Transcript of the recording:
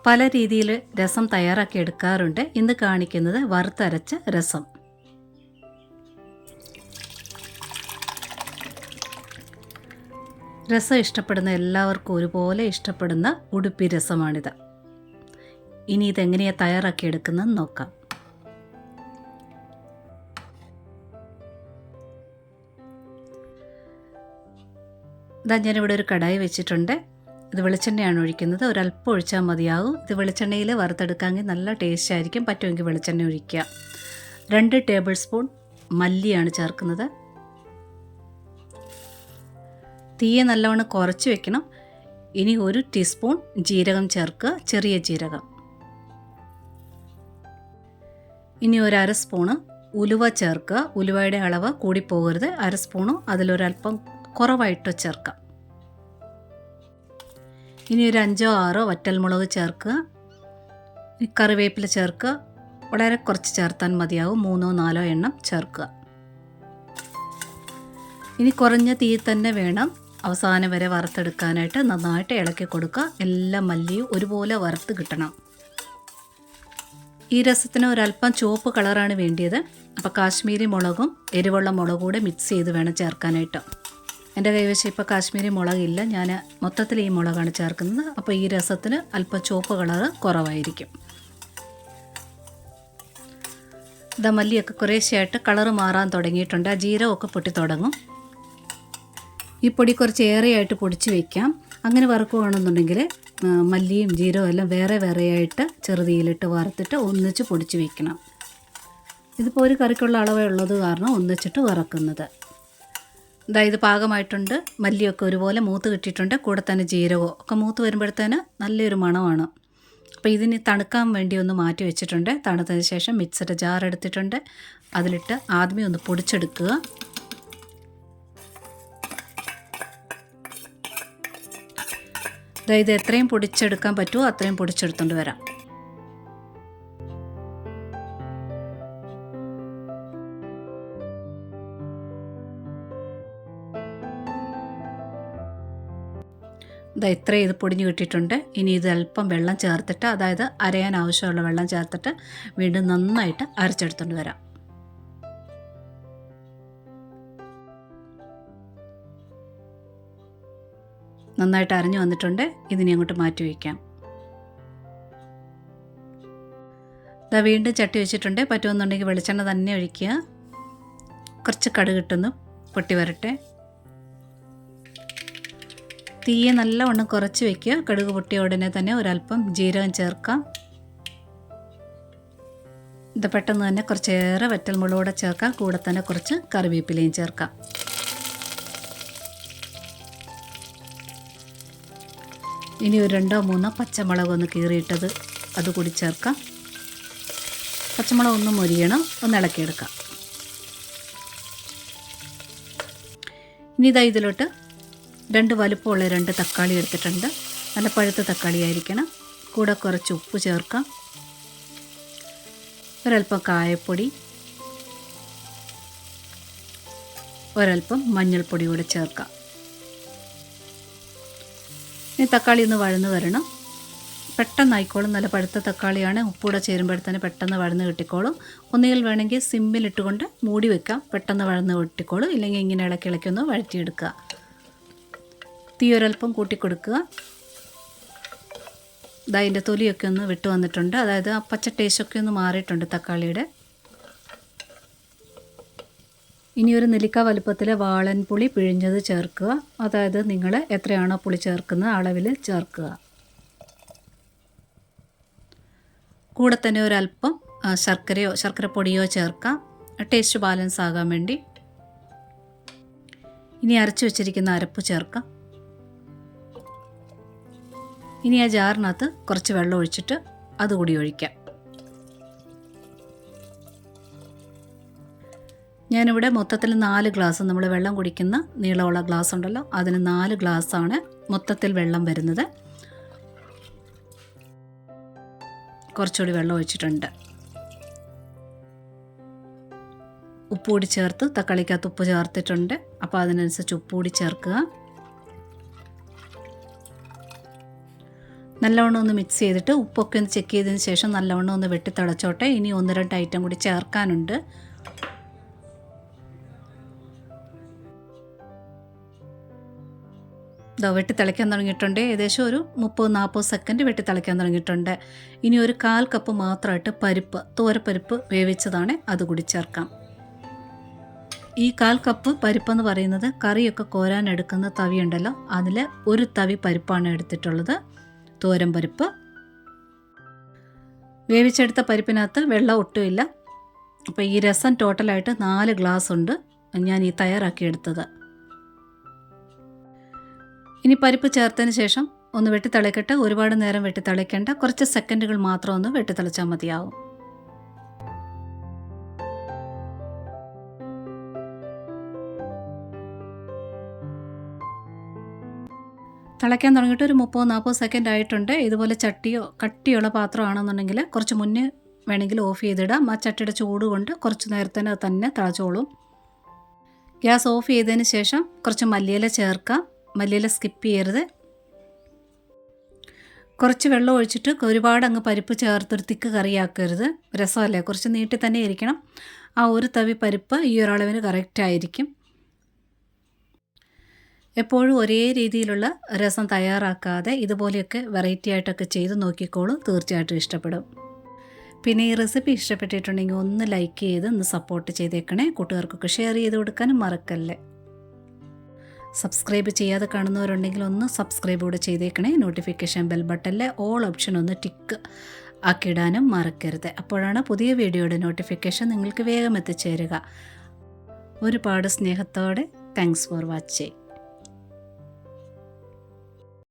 പല രീതിയിൽ രസം തയ്യാറാക്കി എടുക്കാറുണ്ട്. ഇന്ന് കാണിക്കുന്നത് വറുത്തരച്ച രസം. രസം ഇഷ്ടപ്പെടുന്ന എല്ലാവർക്കും ഒരുപോലെ ഇഷ്ടപ്പെടുന്ന ഉടുപ്പി രസമാണിത്. ഇനി ഇതെങ്ങനെയാണ് തയ്യാറാക്കി എടുക്കുന്നതെന്ന് നോക്കാം. ഇതാ ഞാനിവിടെ ഒരു കടായി വെച്ചിട്ടുണ്ട്. ഇത് വെളിച്ചെണ്ണയാണ് ഒഴിക്കുന്നത്. ഒരല്പം ഒഴിച്ചാൽ മതിയാവും. ഇത് വെളിച്ചെണ്ണയിൽ വറുത്തെടുക്കാമെങ്കിൽ നല്ല ടേസ്റ്റ് ആയിരിക്കും. പറ്റുമെങ്കിൽ വെളിച്ചെണ്ണ ഒഴിക്കുക. 2 ടേബിൾ സ്പൂൺ മല്ലിയാണ് ചേർക്കുന്നത്. തീയെ നല്ലവണ്ണം കുറച്ച് വെക്കണം. ഇനി 1 ടീസ്പൂൺ ജീരകം ചേർക്കുക, ചെറിയ ജീരകം. ഇനി 1/2 സ്പൂണ് ഉലുവ ചേർക്കുക. ഉലുവയുടെ അളവ് കൂടിപ്പോകരുത്. 1/2 സ്പൂണും അതിലൊരല്പം കുറവായിട്ട് ചേർക്കാം. ഇനി ഒരു 5-6 വറ്റൽമുളക് ചേർക്കുക. കറിവേപ്പില ചേർക്കുക. വളരെ കുറച്ച് ചേർത്താൽ മതിയാവും. 3-4 എണ്ണം ചേർക്കുക. ഇനി കുറഞ്ഞ തീയിൽ തന്നെ വേണം അവസാനം വരെ വറുത്തെടുക്കാനായിട്ട്. നന്നായിട്ട് ഇളക്കി കൊടുക്കുക. എല്ലാ മല്ലിയും ഒരുപോലെ വറുത്ത് കിട്ടണം. ഈ രസത്തിന് ഒരല്പം ചുവപ്പ് കളറാണ് വേണ്ടിയത്. അപ്പോൾ കാശ്മീരി മുളകും എരിവുള്ള മുളകും കൂടെ മിക്സ് ചെയ്ത് വേണം ചേർക്കാനായിട്ട്. എൻ്റെ കൈവശം ഇപ്പോൾ കാശ്മീരി മുളകില്ല. ഞാൻ മൊത്തത്തിൽ ഈ മുളകാണ് ചേർക്കുന്നത്. അപ്പോൾ ഈ രസത്തിന് അല്പം ചുവപ്പ് കളറ് കുറവായിരിക്കും. ഇതാ മല്ലിയൊക്കെ കുറേശ്ശെയായിട്ട് കളറ് മാറാൻ തുടങ്ങിയിട്ടുണ്ട്. ആ ജീരകമൊക്കെ പൊട്ടി തുടങ്ങും. ഈ പൊടി കുറച്ച് ഏറെയായിട്ട് പൊടിച്ച് വയ്ക്കാം. അങ്ങനെ വറുക്കുകയാണെന്നുണ്ടെങ്കിൽ മല്ലിയും ജീരകവും എല്ലാം വേറെ വേറെയായിട്ട് ചെറുതീയിലിട്ട് വറുത്തിട്ട് ഒന്നിച്ച് പൊടിച്ച് വയ്ക്കണം. ഇതിപ്പോൾ ഒരു കറിക്കുള്ള അളവേ ഉള്ളത് കാരണം ഒന്നിച്ചിട്ട് വറക്കുന്നത്. ഇത് പാകമായിട്ടുണ്ട്. മല്ലിയൊക്കെ ഒരുപോലെ മൂത്ത് കിട്ടിയിട്ടുണ്ട്. കൂടെ തന്നെ ജീരകവും ഒക്കെ മൂത്ത് വരുമ്പോഴത്തേന് നല്ലൊരു മണമാണ്. അപ്പോൾ ഇതിന് തണുക്കാൻ വേണ്ടി ഒന്ന് മാറ്റി വെച്ചിട്ടുണ്ട്. തണുത്തതിന് ശേഷം മിക്സിയുടെ ജാർ എടുത്തിട്ടുണ്ട്. അതിലിട്ട് ആദ്യമേ ഒന്ന് പൊടിച്ചെടുക്കുക. ഇത് എത്രയും പൊടിച്ചെടുക്കാൻ പറ്റുമോ അത്രയും പൊടിച്ചെടുത്തുകൊണ്ട് വരാം. ഇത്രയും ഇത് പൊടിഞ്ഞ് കിട്ടിയിട്ടുണ്ട്. ഇനി ഇത് അല്പം വെള്ളം ചേർത്തിട്ട്, അതായത് അരയാൻ ആവശ്യമുള്ള വെള്ളം ചേർത്തിട്ട് വീണ്ടും നന്നായിട്ട് അരച്ചെടുത്തുകൊണ്ട് വരാം. നന്നായിട്ട് അരഞ്ഞു വന്നിട്ടുണ്ട്. ഇതിനെ അങ്ങോട്ട് മാറ്റി വയ്ക്കാം. വീണ്ടും ചട്ടി വെച്ചിട്ടുണ്ട്. പറ്റുമെന്നുണ്ടെങ്കിൽ വെളിച്ചെണ്ണ തന്നെ ഒഴിക്കുക. കുറച്ച് കടുകിട്ടൊന്ന് പൊട്ടി വരട്ടെ. തീയെ നല്ലവണ്ണം കുറച്ച് വയ്ക്കുക. കടുക് പൊട്ടിയ ഉടനെ തന്നെ ഒരല്പം ജീരകം ചേർക്കാം. ഇത് പെട്ടെന്ന് തന്നെ കുറച്ചേറെ വറ്റൽമുളകൂടെ ചേർക്കാം. കൂടെ തന്നെ കുറച്ച് കറിവേപ്പിലയും ചേർക്കാം. ഇനി ഒരു 2-3 പച്ചമുളക് ഒന്ന് കീറിയിട്ടത് അതുകൂടി ചേർക്കാം. പച്ചമുളക് ഒന്ന് മൊരിയണം. ഒന്ന് ഇളക്കിയെടുക്കാം. ഇനി ഇതിലോട്ട് 2 വലുപ്പമുള്ള 2 തക്കാളി എടുത്തിട്ടുണ്ട്. നല്ല പഴുത്ത തക്കാളി ആയിരിക്കണം. കൂടെ കുറച്ച് ഉപ്പ് ചേർക്കാം. ഒരല്പം കായപ്പൊടി, ഒരല്പം മഞ്ഞൾപ്പൊടി കൂടെ ചേർക്കാം. ഇനി തക്കാളി ഒന്ന് വഴന്ന് വരണം. പെട്ടെന്നായിക്കോളും. നല്ല പഴുത്ത തക്കാളിയാണ്. ഉപ്പൂടെ ചേരുമ്പോഴത്തേന് പെട്ടെന്ന് വഴന്ന് കിട്ടിക്കോളും. ഒന്നുകിൽ വേണമെങ്കിൽ സിമ്മിലിട്ടുകൊണ്ട് മൂടി വെക്കാം. പെട്ടെന്ന് വഴന്ന് കിട്ടിക്കോളും. ഇല്ലെങ്കിൽ ഇങ്ങനെ ഇളക്കി ഒന്ന് വഴറ്റിയെടുക്കുക. തീ ഒരല്പം കൂട്ടിക്കൊടുക്കുക. അതിൻ്റെ തൊലിയൊക്കെ ഒന്ന് വിട്ട് വന്നിട്ടുണ്ട്. അതായത് ആ പച്ച ടേസ്റ്റൊക്കെ ഒന്ന് മാറിയിട്ടുണ്ട് തക്കാളിയുടെ. ഇനി ഒരു നെല്ലിക്ക വലുപ്പത്തിൽ വാളൻ പുളി പിഴിഞ്ഞത് ചേർക്കുക. അതായത് നിങ്ങൾ എത്രയാണോ പുളി ചേർക്കുന്നത് അളവിൽ ചേർക്കുക. കൂടെ തന്നെ ഒരല്പം ശർക്കരപ്പൊടിയോ ചേർക്കാം. ടേസ്റ്റ് ബാലൻസ് ആകാൻ വേണ്ടി. ഇനി അരച്ചു വെച്ചിരിക്കുന്ന അരപ്പ് ചേർക്കാം. ഇനി ആ ജാറിനകത്ത് കുറച്ച് വെള്ളം ഒഴിച്ചിട്ട് അതുകൂടി ഒഴിക്കാം. ഞാനിവിടെ മൊത്തത്തിൽ 4 ഗ്ലാസ്, നമ്മൾ വെള്ളം കുടിക്കുന്ന നീളമുള്ള ഗ്ലാസ് ഉണ്ടല്ലോ, അതിന് 4 ഗ്ലാസ്സാണ് മൊത്തത്തിൽ വെള്ളം വരുന്നത്. കുറച്ചുകൂടി വെള്ളം ഒഴിച്ചിട്ടുണ്ട്. ഉപ്പ് കൂടി ചേർത്ത്, തക്കാളിക്കകത്ത് ഉപ്പ് ചേർത്തിട്ടുണ്ട്. അപ്പോൾ അതിനനുസരിച്ച് ഉപ്പ് കൂടി ചേർക്കുക. നല്ലവണ്ണം ഒന്ന് മിക്സ് ചെയ്തിട്ട് ഉപ്പൊക്കെ ഒന്ന് ചെക്ക് ചെയ്തതിന് ശേഷം നല്ലവണ്ണം ഒന്ന് വെട്ടി തിളച്ചോട്ടെ. ഇനി 1-2 ഐറ്റം കൂടി ചേർക്കാനുണ്ട്. വെട്ടി തിളയ്ക്കാൻ തുടങ്ങിയിട്ടുണ്ട്. ഏകദേശം ഒരു 30-40 സെക്കൻഡ് വെട്ടി തിളയ്ക്കാൻ തുടങ്ങിയിട്ടുണ്ട്. ഇനി ഒരു 1/4 കപ്പ് മാത്രമായിട്ട് പരിപ്പ്, തോരപ്പരിപ്പ് വേവിച്ചതാണ്, അതുകൂടി ചേർക്കാം. ഈ 1/4 കപ്പ് പരിപ്പെന്ന് പറയുന്നത് കറിയൊക്കെ കോരാൻ എടുക്കുന്ന തവി ഉണ്ടല്ലോ, അതിൽ ഒരു തവി പരിപ്പാണ് എടുത്തിട്ടുള്ളത്, തോരൻ പരിപ്പ്. വേവിച്ചെടുത്ത പരിപ്പിനകത്ത് വെള്ളം ഒട്ടുമില്ല. അപ്പോൾ ഈ രസം ടോട്ടലായിട്ട് 4 ഗ്ലാസ് ഉണ്ട് ഞാൻ ഈ തയ്യാറാക്കിയെടുത്തത്. ഇനി പരിപ്പ് ചേർത്തതിന് ശേഷം ഒന്ന് വെട്ടി തിളയ്ക്കട്ടെ. ഒരുപാട് നേരം വെട്ടി തിളയ്ക്കേണ്ട, കുറച്ച് സെക്കൻഡുകൾ മാത്രം ഒന്ന് വെട്ടി തിളച്ചാൽ മതിയാവും. തിളയ്ക്കാൻ തുടങ്ങിയിട്ട് ഒരു 30-40 സെക്കൻഡ് ആയിട്ടുണ്ട്. ഇതുപോലെ ചട്ടിയോ കട്ടിയുള്ള പാത്രമാണെന്നുണ്ടെങ്കിൽ കുറച്ച് മുന്നേ വേണമെങ്കിൽ ഓഫ് ചെയ്തിടാം. ആ ചട്ടിയുടെ ചൂട് കൊണ്ട് കുറച്ച് നേരത്തിന് തന്നെ തിളച്ചോളും. ഗ്യാസ് ഓഫ് ചെയ്തതിന് ശേഷം കുറച്ച് മല്ലിയില ചേർക്കാം. മല്ലിയില സ്കിപ്പ് ചെയ്യരുത്. കുറച്ച് വെള്ളം ഒഴിച്ചിട്ട് ഒരുപാട് അങ്ങ് പരിപ്പ് ചേർത്തൊരു തിക്ക് കറിയാക്കരുത്, രസമല്ലേ, കുറച്ച് നീട്ടി തന്നെ ഇരിക്കണം. ആ ഒരു തവി പരിപ്പ് ഈ ഒരളവിന് കറക്റ്റായിരിക്കും. എപ്പോഴും ഒരേ രീതിയിലുള്ള രസം തയ്യാറാക്കാതെ ഇതുപോലെയൊക്കെ വെറൈറ്റി ആയിട്ടൊക്കെ ചെയ്ത് നോക്കിക്കോളൂ, തീർച്ചയായിട്ടും ഇഷ്ടപ്പെടും. പിന്നെ ഈ റെസിപ്പി ഇഷ്ടപ്പെട്ടിട്ടുണ്ടെങ്കിൽ ഒന്ന് ലൈക്ക് ചെയ്ത് ഒന്ന് സപ്പോർട്ട് ചെയ്തേക്കണേ. കൂട്ടുകാർക്കൊക്കെ ഷെയർ ചെയ്ത് കൊടുക്കാനും മറക്കല്ലേ. സബ്സ്ക്രൈബ് ചെയ്യാതെ കാണുന്നവരുണ്ടെങ്കിൽ ഒന്ന് സബ്സ്ക്രൈബ് കൂടെ ചെയ്തേക്കണേ. നോട്ടിഫിക്കേഷൻ ബെൽ ബട്ടണിലെ ഓൾ ഓപ്ഷൻ ഒന്ന് ടിക്ക് ആക്കിയിടാനും മറക്കരുത്. അപ്പോഴാണ് പുതിയ വീഡിയോയുടെ നോട്ടിഫിക്കേഷൻ നിങ്ങൾക്ക് വേഗം എത്തിച്ചേരുക. ഒരുപാട് സ്നേഹത്തോടെ താങ്ക്സ് ഫോർ വാച്ചിങ്.